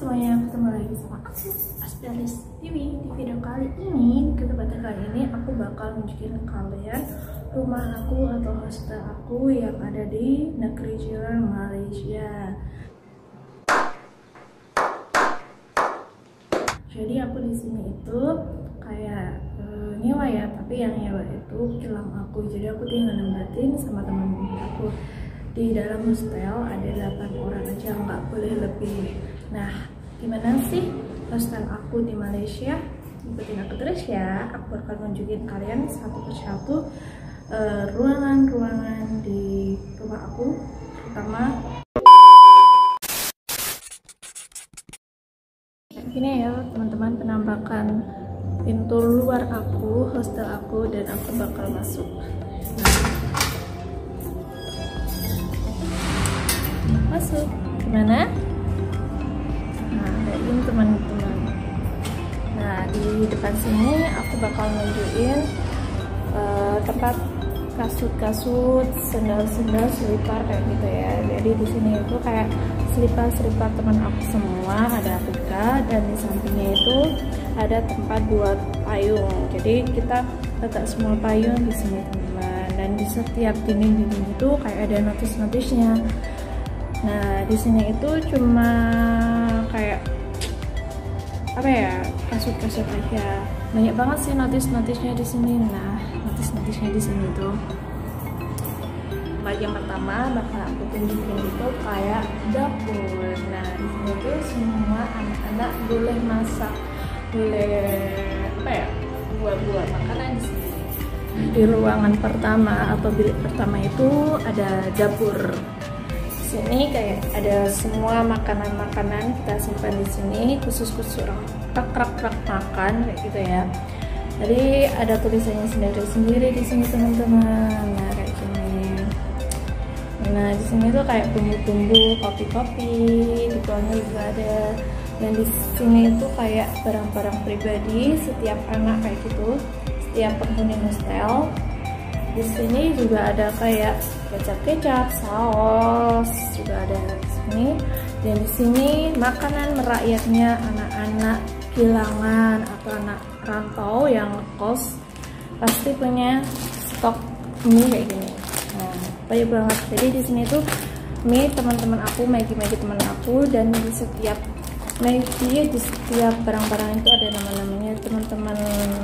Semuanya, ketemu lagi sama aku, Asdalis TV. Di video kali ini, kesempatan kali ini aku bakal nunjukin kalian rumah aku atau hostel aku yang ada di negeri jiran Malaysia. Jadi aku di sini itu kayak nyewa ya, tapi yang nyewa itu kilang aku. Jadi aku tinggal nempatin sama teman-teman aku. Di dalam hostel ada 8 orang aja, nggak boleh lebih. Nah, gimana sih hostel aku di Malaysia? Ikutin aku terus ya. Aku akan nunjukin kalian satu persatu ruangan-ruangan di rumah aku, terutama ini ya teman-teman, penampakan pintu luar aku, hostel aku, dan aku bakal masuk. Masuk gimana? Nah, kayak gini teman-teman. Nah, di depan sini aku bakal nunjukin tempat kasut-kasut, sendal-sendal, selipar kayak gitu ya. Jadi di sini itu kayak selipar-selipar teman aku semua, ada Afrika, dan di sampingnya itu ada tempat buat payung. Jadi kita letak semua payung di sini teman-teman. Dan di setiap dinding-dinding itu kayak ada notis-notisnya. Nah, di sini itu cuma kayak apa ya, kasut-kasut aja. Banyak banget sih notis-notisnya di sini. Nah, notis-notisnya di sini tuh. Yang pertama bakal aku tunjukin itu kayak dapur. Nah, di sini tuh semua anak-anak boleh masak, boleh apa ya, buat makanan di sini. Di ruangan pertama atau bilik pertama itu ada dapur. Sini kayak ada semua makanan-makanan kita simpan di sini, khusus orang rak makan kayak gitu ya. Jadi ada tulisannya sendiri-sendiri di sini teman-teman. Nah, kayak gini. Nah, di sini tuh kayak bumbu-bumbu, kopi-kopi, di bawahnya juga ada. Dan di sini tuh kayak barang-barang pribadi setiap anak kayak gitu, setiap penghuni hostel. Di sini juga ada kayak kecap-kecap, saus juga ada di sini. Dan di sini makanan merakyatnya anak-anak kilangan atau anak rantau yang kos pasti punya stok mie kayak gini. Nah, banyak banget. Jadi di sini tuh mie teman-teman aku, Maggi teman aku, dan di setiap Maggi, di setiap barang-barang itu ada nama-namanya teman-teman.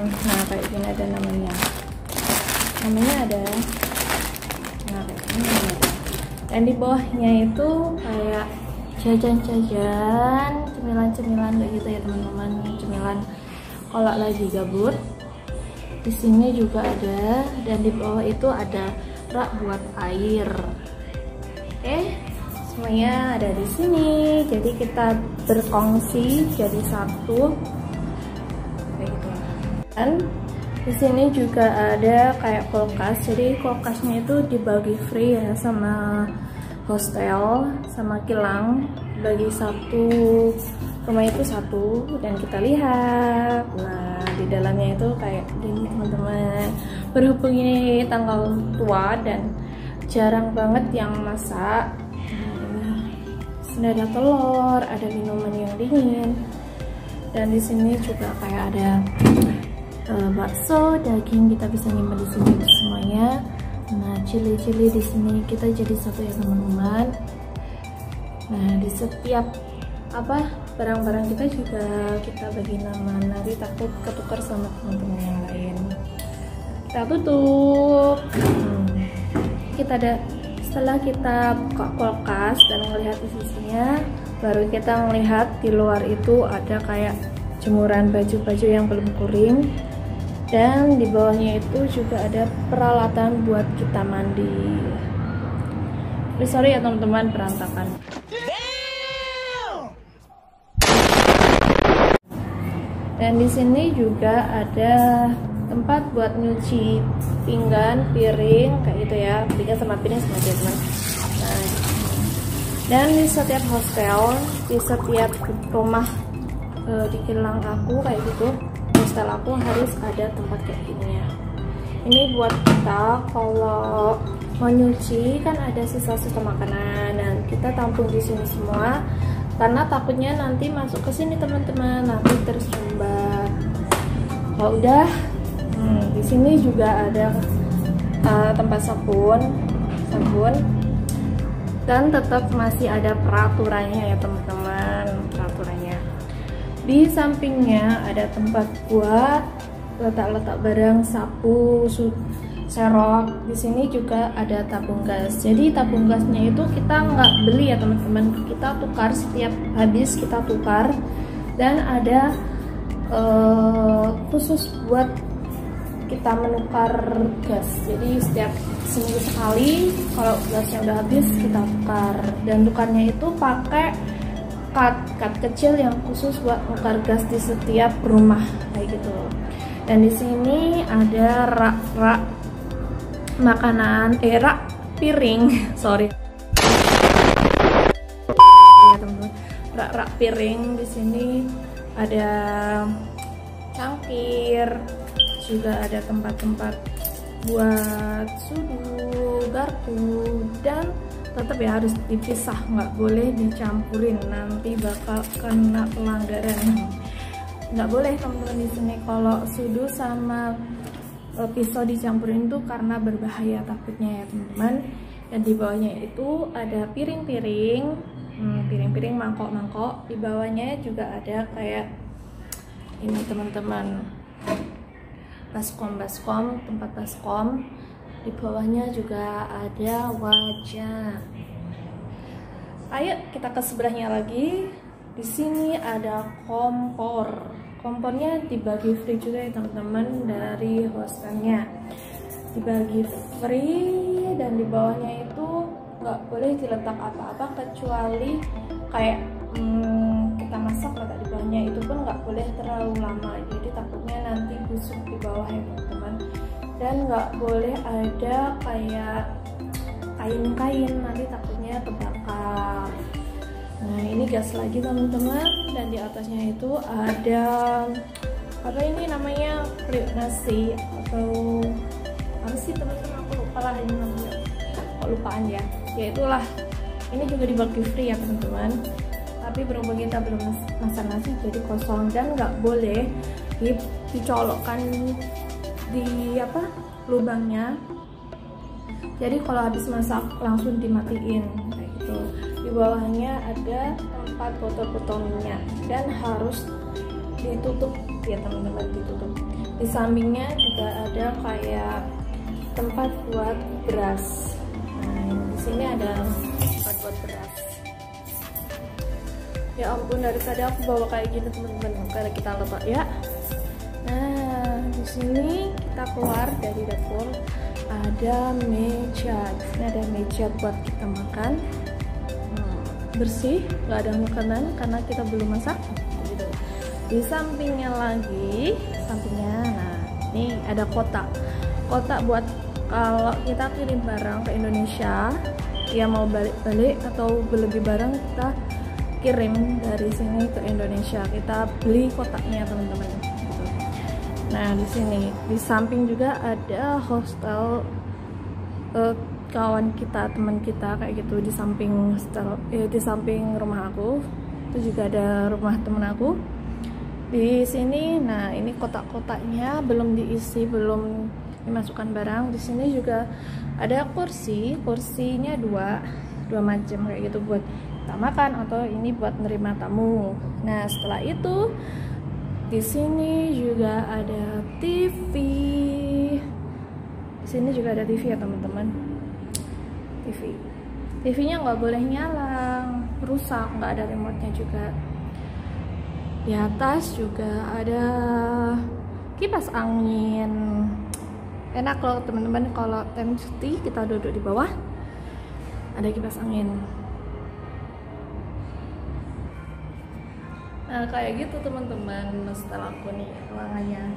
Nah, kayak gini ada namanya ada. Nah, kayak gini ada. Dan di bawahnya itu kayak jajan-jajan, cemilan-cemilan kayak gitu ya teman-teman. Cemilan kalau lagi gabut. Di sini juga ada, dan di bawah itu ada rak buat air. Oke, semuanya ada di sini. Jadi kita berkongsi jadi satu kayak gitu. Dan di sini juga ada kayak kulkas. Jadi kulkasnya itu dibagi free ya sama hostel, sama kilang. Bagi satu rumah itu satu, dan kita lihat. Nah, di dalamnya itu kayak gini teman-teman. Berhubung ini tanggal tua dan jarang banget yang masak. Sini ada telur, ada minuman yang dingin. Dan di sini juga kayak ada bakso, daging kita bisa nyimpan di sini semuanya. Nah, cili-cili di sini kita jadi satu ya teman-teman. Nah, di setiap barang-barang kita juga kita bagi nama, nanti takut ketukar sama teman-teman yang lain. Kita tutup. Setelah kita buka kulkas dan melihat isinya, baru kita melihat di luar itu ada kayak jemuran baju-baju yang belum kering. Dan di bawahnya itu juga ada peralatan buat kita mandi. Sorry ya teman-teman, berantakan. Dan di sini juga ada tempat buat nyuci pinggan, piring kayak gitu ya. Pinggan sama piring sama teman. Nah, dan di setiap hostel, di setiap rumah di kilang aku kayak gitu, hostel aku harus ada tempat kayak gini ya. Ini buat kita kalau mau nyuci kan ada sisa-sisa makanan, dan kita tampung di sini semua. karena takutnya nanti masuk ke sini teman-teman, nanti tersumbat. Kalau udah, di sini juga ada tempat sabun, dan tetap masih ada peraturannya ya teman-teman, peraturannya. Di sampingnya ada tempat buat letak-letak barang, sapu, serok. Di sini juga ada tabung gas. Jadi tabung gasnya itu kita nggak beli ya teman-teman, kita tukar setiap habis, kita tukar. Dan ada khusus buat kita menukar gas. Jadi setiap seminggu sekali kalau gasnya udah habis kita tukar. Dan tukarnya itu pakai kad kecil yang khusus buat tukar gas di setiap rumah kayak gitu. Dan di sini ada rak makanan, rak piring, sorry ya teman-teman, rak piring. Di sini ada cangkir, juga ada tempat-tempat buat sudu, garpu, dan tetap ya harus dipisah, nggak boleh dicampurin, nanti bakal kena pelanggaran. Nggak boleh teman-teman di sini kalau sudu sama pisau dicampurin tuh karena berbahaya takutnya ya teman-teman. Dan di bawahnya itu ada piring-piring, mangkok-mangkok. Di bawahnya juga ada kayak ini teman-teman, baskom, tempat baskom. Di bawahnya juga ada wajan. Ayo kita ke sebelahnya lagi. Di sini ada kompor. Kompornya dibagi free juga ya teman-teman dari hostelnya. Dibagi free, dan di bawahnya itu nggak boleh diletak apa-apa kecuali kayak kita masak letak di bawahnya, itu pun nggak boleh terlalu lama, jadi takutnya nanti busuk di bawah ya teman-teman. Dan nggak boleh ada kayak kain-kain, nanti takutnya kebakar. Nah ini gas lagi teman-teman, dan di atasnya itu ada apa ini namanya, periuk nasi atau apa sih teman-teman, aku lupa lah ini namanya, kok lupaan ya. Ya itulah, ini juga dibagi free ya teman-teman, tapi berhubung kita belum masak nasi jadi kosong. Dan nggak boleh dicolokkan di apa lubangnya, jadi kalau habis masak langsung dimatiin kayak gitu. Di bawahnya ada tempat botol-botol minyak dan harus ditutup ya teman-teman, ditutup. Di sampingnya juga ada kayak tempat buat beras. Nah di sini ada tempat buat beras. Ya ampun, daripada aku bawa kayak gini teman-teman, karena kita letak ya. Nah di sini kita keluar dari dapur, ada meja. Di sini ada meja buat kita makan. Bersih, nggak ada makanan karena kita belum masak gitu. Di sampingnya lagi, nah ini ada kotak buat kalau kita kirim barang ke Indonesia, ya mau balik-balik atau lebih barang kita kirim dari sini ke Indonesia, kita beli kotaknya teman-teman gitu. Nah di sini di samping juga ada hostel kawan kita, teman kita kayak gitu. Di samping hostel, di samping rumah aku itu juga ada rumah temen aku di sini. Nah ini kotak-kotaknya belum diisi, belum dimasukkan barang. Di sini juga ada kursinya dua macam kayak gitu, buat kita makan atau ini buat nerima tamu. Nah setelah itu di sini juga ada TV. Di sini juga ada TV ya teman-teman. TV-nya nggak boleh nyala, rusak, nggak ada remote-nya juga. Di atas juga ada kipas angin. Enak loh teman-teman, kalau time cuti kita duduk di bawah, ada kipas angin. Nah kayak gitu teman-teman setelah aku nih ruangannya.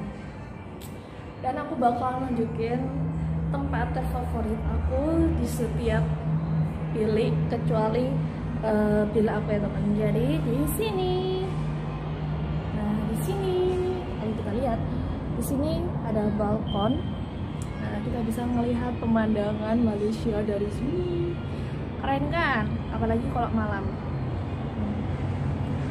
Dan aku bakal nunjukin tempat terfavorit aku di setiap bilik, kecuali bila aku ya teman. Jadi di sini. Nah di sini, ayo kita lihat. Di sini ada balkon. Nah kita bisa melihat pemandangan Malaysia dari sini. Keren kan? Apalagi kalau malam.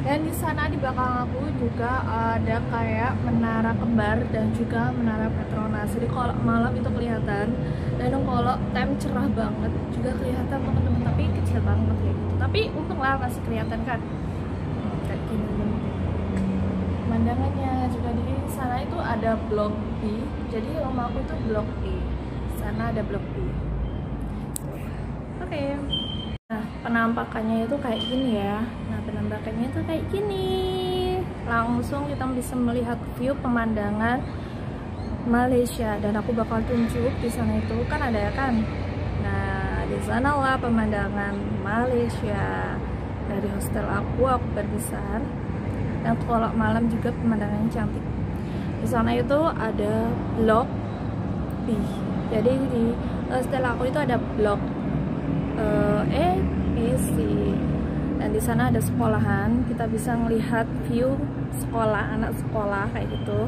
Dan di sana di belakang aku juga ada kayak menara kembar dan juga menara Petronas. Jadi kalau malam itu kelihatan, dan kalau time cerah banget juga kelihatan teman-teman, tapi kecil banget kayak gitu. Tapi untunglah masih kelihatan kan. Kayak gini. Pemandangannya juga di sana itu ada blok B. Jadi rumah aku itu blok E. Sana ada blok B. Oke. Nah, penampakannya itu kayak gini ya. Nah, penampakannya itu kayak gini. Langsung kita bisa melihat view pemandangan Malaysia, dan aku bakal tunjuk di sana itu kan ada ya kan. Nah, di sana lah pemandangan Malaysia dari hostel aku berbesar. Dan kalau malam juga pemandangannya cantik. Di sana itu ada blok B. Jadi di hostel aku itu ada blok E, B, C. Dan di sana ada sekolahan, kita bisa melihat view sekolah, anak sekolah kayak gitu.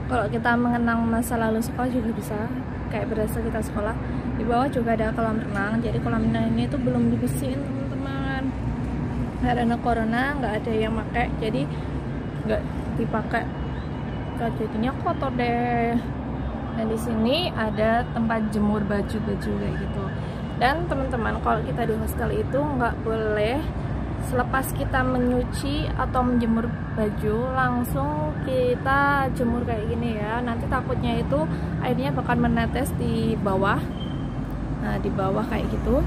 Kalau kita mengenang masa lalu sekolah juga bisa, kayak berasa kita sekolah. Di bawah juga ada kolam renang. Jadi kolam renang ini tuh belum dibersihin teman-teman. Karena corona nggak ada yang pakai, jadi nggak dipakai. Jadinya kotor deh. Dan di sini ada tempat jemur baju-baju kayak gitu. Dan teman-teman, kalau kita di hostel itu nggak boleh selepas kita menyuci atau menjemur baju langsung kita jemur kayak gini ya. Nanti takutnya itu airnya bakal menetes di bawah. Nah, di bawah kayak gitu.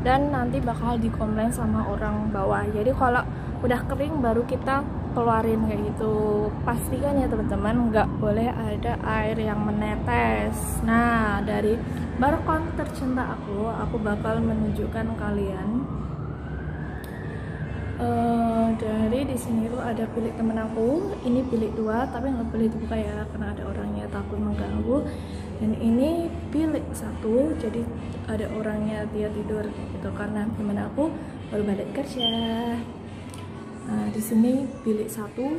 Dan nanti bakal dikomplain sama orang bawah. Jadi kalau udah kering baru kita keluarin kayak gitu. Pastikan ya teman-teman, nggak boleh ada air yang menetes. Nah, dari balkon tercinta aku bakal menunjukkan kalian. Dari di sini tuh ada bilik temen aku. Ini bilik 2, tapi nggak boleh dibuka ya karena ada orangnya, takut mengganggu. Dan ini bilik 1, jadi ada orangnya, dia tidur gitu karena temen aku baru balik kerja. Nah, di sini bilik 1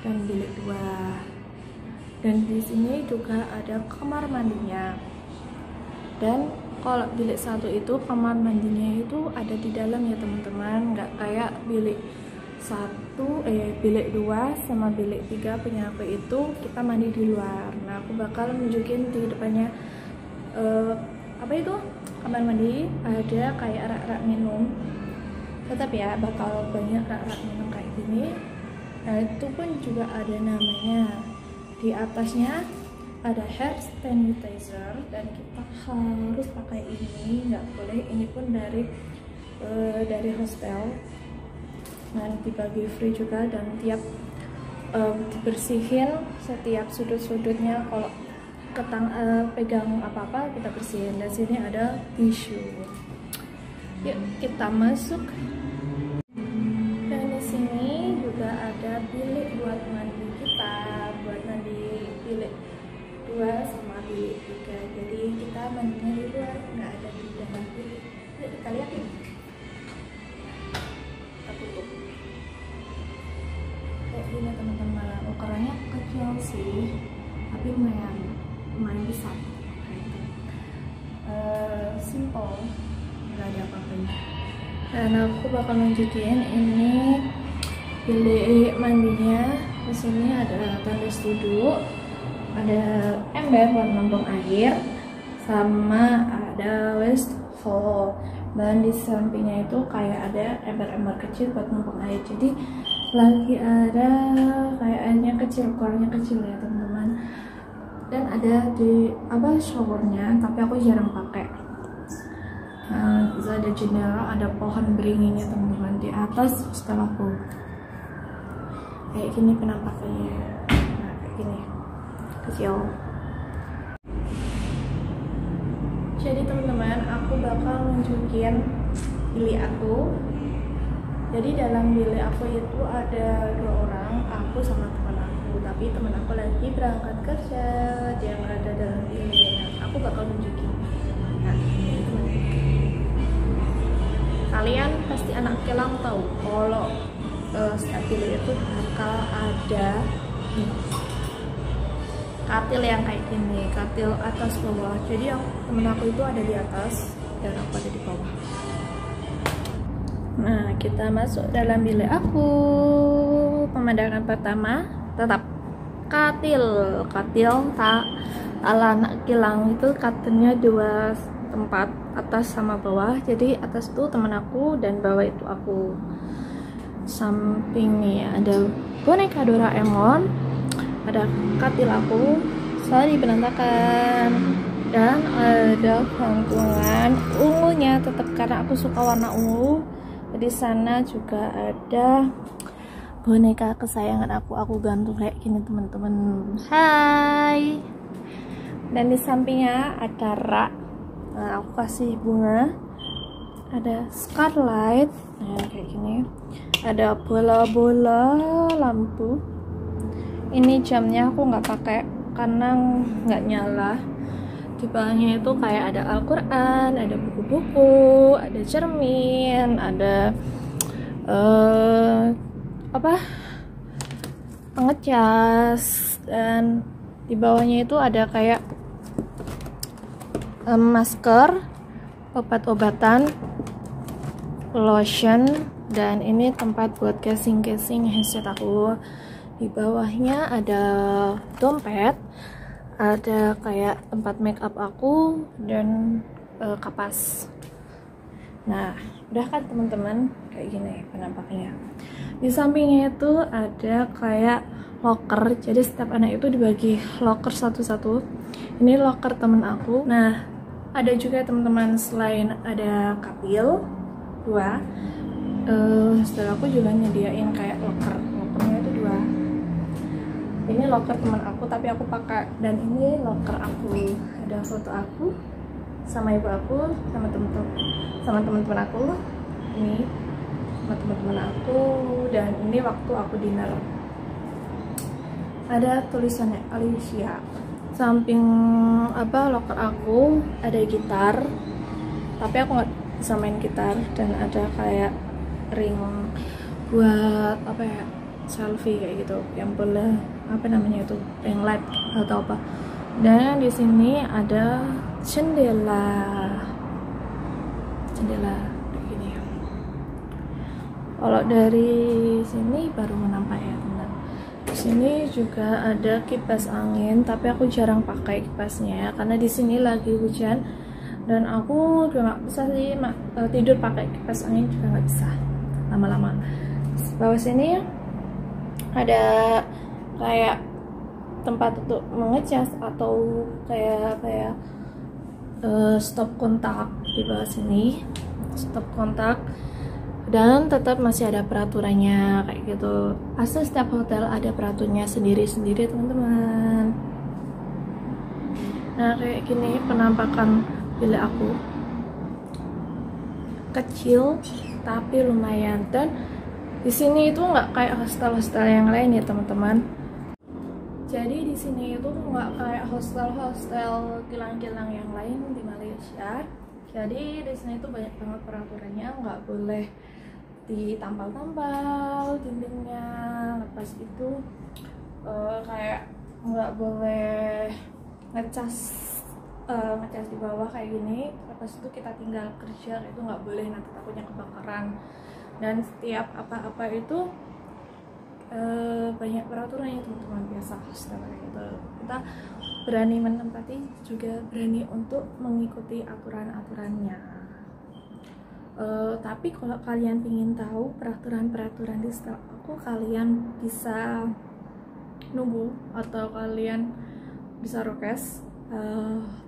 dan bilik 2. Dan di sini juga ada kamar mandinya. Dan kalau bilik 1 itu kamar mandinya itu ada di dalam ya teman-teman, nggak kayak bilik 2 sama bilik 3 punya aku itu kita mandi di luar. Nah, aku bakal nunjukin di depannya apa itu kamar mandi, ada kayak rak-rak minum. Tetap ya, bakal banyak rak-rak minum kayak gini. Nah, itu pun juga ada namanya. Di atasnya ada hand sanitizer dan kita harus pakai ini, nggak boleh. Ini pun dari hostel. Nah, dibagi free juga, dan tiap dibersihin setiap sudut-sudutnya. Kalau pegang apa-apa kita bersihin. Dan sini ada tisu. Yuk kita masuk. Dan di sini juga ada bilik buat mandi kita, buat mandi bilik 2 sama bilik 3. Jadi kita mandinya di luar, nggak ada di dalam bilik. Yuk kita lihat yuk. Kita tutup. Kayak gini teman-teman, ukurannya kecil sih, tapi lumayan besar. Simple, nggak ada apa-apanya. Dan aku bakal nunjukin ini bilik mandinya. Di sini ada tandas duduk, ada ember buat nampung air, sama ada wasteful. Dan di sampingnya itu kayak ada ember-ember kecil buat nampung air. Jadi lagi ada kayaknya kecil, ukurannya kecil ya teman-teman. Dan ada di showernya, tapi aku jarang pakai. Nah, ada jendela, ada pohon beringinnya teman-teman di atas setelahku. Kayak gini penampakannya. Nah, kayak gini kecil. Jadi teman-teman, aku bakal nunjukin bilik aku. Jadi dalam bilik aku itu ada 2 orang, aku sama teman aku. Tapi teman aku lagi berangkat kerja, dia nggak ada dalam bilik. Nah, aku bakal nunjukin. Nah, kalian pasti anak kelam tahu kalau setiap bilik itu bakal ada katil yang kayak gini, katil atas bawah. Jadi temen aku itu ada di atas dan aku ada di bawah. Nah, kita masuk dalam bilik aku. Pemandangan pertama tetap katil tak ala anak kilang itu katilnya 2 tempat, atas sama bawah. Jadi atas itu teman aku dan bawah itu aku. Sampingnya ada boneka Doraemon, ada katil aku, sorry berantakan, dan ada gantungan ungunya tetap karena aku suka warna ungu. Di sana juga ada boneka kesayangan aku gantung kayak gini teman-teman. Hai. Dan di sampingnya ada rak. Nah, aku kasih bunga. Ada Scarlet. Nah, kayak gini. Ada bola-bola lampu. Ini jamnya aku nggak pakai karena nggak nyala. Di bawahnya itu kayak ada Al-Quran, ada buku-buku, ada cermin, ada pengecas, dan di bawahnya itu ada kayak masker, obat-obatan, lotion, dan ini tempat buat casing headset aku. Di bawahnya ada dompet, ada kayak tempat make up aku, dan kapas. Nah, udah kan teman-teman, kayak gini penampakannya. Di sampingnya itu ada kayak locker, jadi setiap anak itu dibagi locker satu-satu. Ini locker temen aku. Nah, ada juga teman-teman, selain ada katil 2, setelah aku juga nyediain kayak lockernya itu 2. Ini locker teman aku tapi aku pakai, dan ini locker aku. Ada foto aku sama ibu aku, sama teman-teman aku, ini sama teman-teman aku, dan ini waktu aku dinner. Ada tulisannya Alicia. Samping locker aku ada gitar, tapi aku nggak bisa main gitar, dan ada kayak ring buat selfie kayak gitu, yang boleh ring light atau apa. Dan di sini ada jendela kayak gini. Kalau dari sini baru nampak ya teman. Di sini juga ada kipas angin, tapi aku jarang pakai kipasnya karena di sini lagi hujan, dan aku juga nggak bisa sih tidur pakai kipas angin, juga nggak bisa lama-lama. Bawah sini ada kayak tempat untuk mengecas atau kayak stop kontak. Di bawah sini stop kontak, dan tetap masih ada peraturannya kayak gitu. Asal setiap hotel ada peraturannya sendiri-sendiri teman-teman. Nah, kayak gini penampakan bilik aku, kecil tapi lumayan. Dan di sini itu nggak kayak hostel-hostel yang lain ya teman-teman. Jadi di sini itu nggak kayak hostel-hostel kilang-kilang yang lain di Malaysia. Jadi di sini itu banyak banget peraturannya, nggak boleh ditampal-tampal dindingnya. Lepas itu kayak nggak boleh ngecas di bawah kayak gini. Lepas itu kita tinggal kerja, itu nggak boleh, nanti takutnya kebakaran. Dan setiap apa-apa itu banyak peraturannya teman-teman. Biasa hostel kayak gitu, kita berani menempati, juga berani untuk mengikuti aturan-aturannya. Tapi kalau kalian ingin tahu peraturan-peraturan di hostel aku, kalian bisa nunggu atau kalian bisa request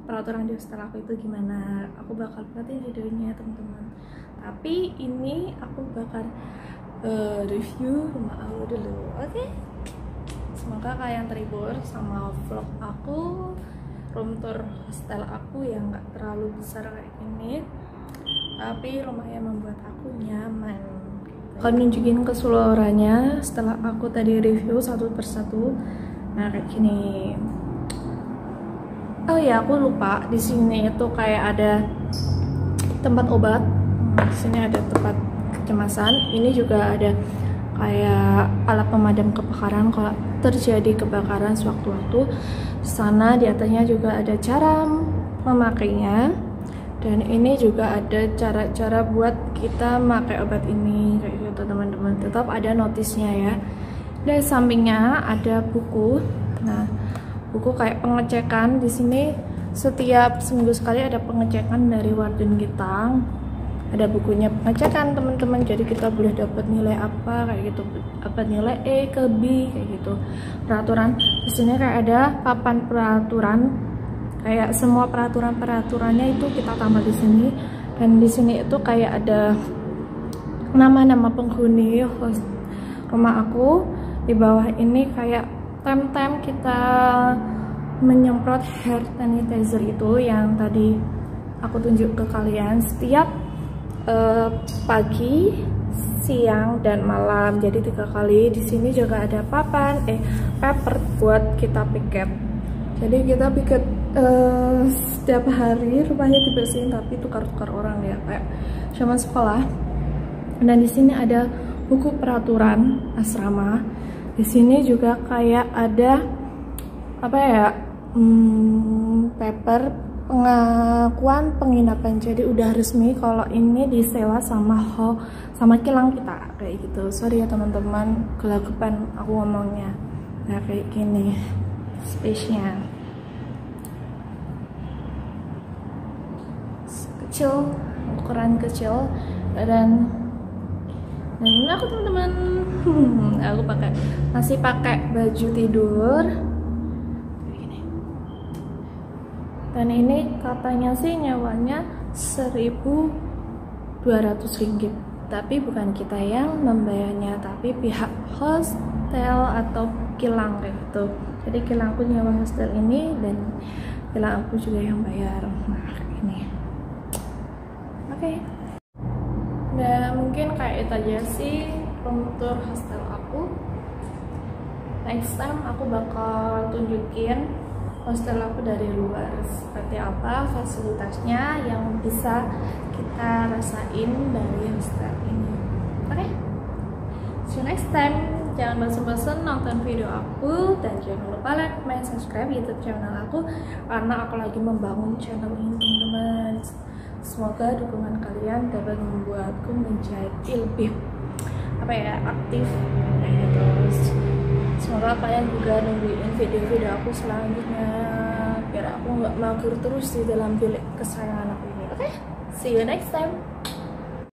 peraturan di hostel aku itu gimana. Aku bakal buatin videonya teman-teman. Tapi ini aku bakal review rumah aku dulu, oke? Semoga kalian terhibur sama vlog aku, room tour hostel aku yang gak terlalu besar kayak ini, tapi lumayan membuat aku nyaman. Akan nunjukin keseluruhannya setelah aku tadi review satu persatu. Nah, kayak gini. Oh ya, aku lupa, di sini itu kayak ada tempat obat. Di sini ada tempat kecemasan. Ini juga ada kayak alat pemadam kebakaran kalau terjadi kebakaran sewaktu-waktu. Di sana di atasnya juga ada cara memakainya. Dan ini juga ada cara-cara buat kita pakai obat ini kayak gitu teman-teman. Tetap ada notisnya ya. Dan sampingnya ada buku. Nah, buku kayak pengecekan di sini setiap seminggu sekali ada pengecekan dari warden kita. Ada bukunya pengecekan teman-teman. Jadi kita boleh dapat nilai apa kayak gitu. Apa nilai E ke B kayak gitu. Peraturan di sini kayak ada papan peraturan. Kayak semua peraturannya itu kita tambah di sini, dan di sini itu kayak ada nama-nama penghuni host rumah aku. Di bawah ini kayak time kita menyemprot hair sanitizer itu yang tadi aku tunjuk ke kalian setiap pagi, siang, dan malam. Jadi 3 kali. Di sini juga ada paper buat kita piket. Jadi kita piket setiap hari, rumahnya dibersihin tapi tukar-tukar orang ya, kayak zaman sekolah. Dan di sini ada buku peraturan asrama. Di sini juga kayak ada apa ya, paper pengakuan penginapan. Jadi udah resmi kalau ini disewa sama kilang kita kayak gitu. Sorry ya teman-teman, gelagapan aku ngomongnya. Nah kayak gini space-nya. Kecil, ukuran kecil, dan ini aku teman-teman, aku masih pakai baju tidur begini. Dan ini katanya sih nyawanya 1.200 ringgit, tapi bukan kita yang membayarnya, tapi pihak hostel atau kilang kayak gitu. Jadi kilangku nyawa hostel ini dan kilang aku juga yang bayar. Nah ini oke. Nah mungkin kayak itu aja sih untuk hostel aku. Next time aku bakal tunjukin hostel aku dari luar seperti apa fasilitasnya yang bisa kita rasain dari hostel ini. Oke, see you next time. Jangan bosan-bosan nonton video aku, dan jangan lupa like, comment, subscribe YouTube channel aku karena aku lagi membangun channel ini teman-teman. Semoga dukungan kalian dapat membuatku menjadi lebih aktif kayak gitu. Semoga kalian juga nungguin video-video aku selanjutnya biar aku nggak mager terus di dalam bilik kesayangan aku ini. Oke, see you next time.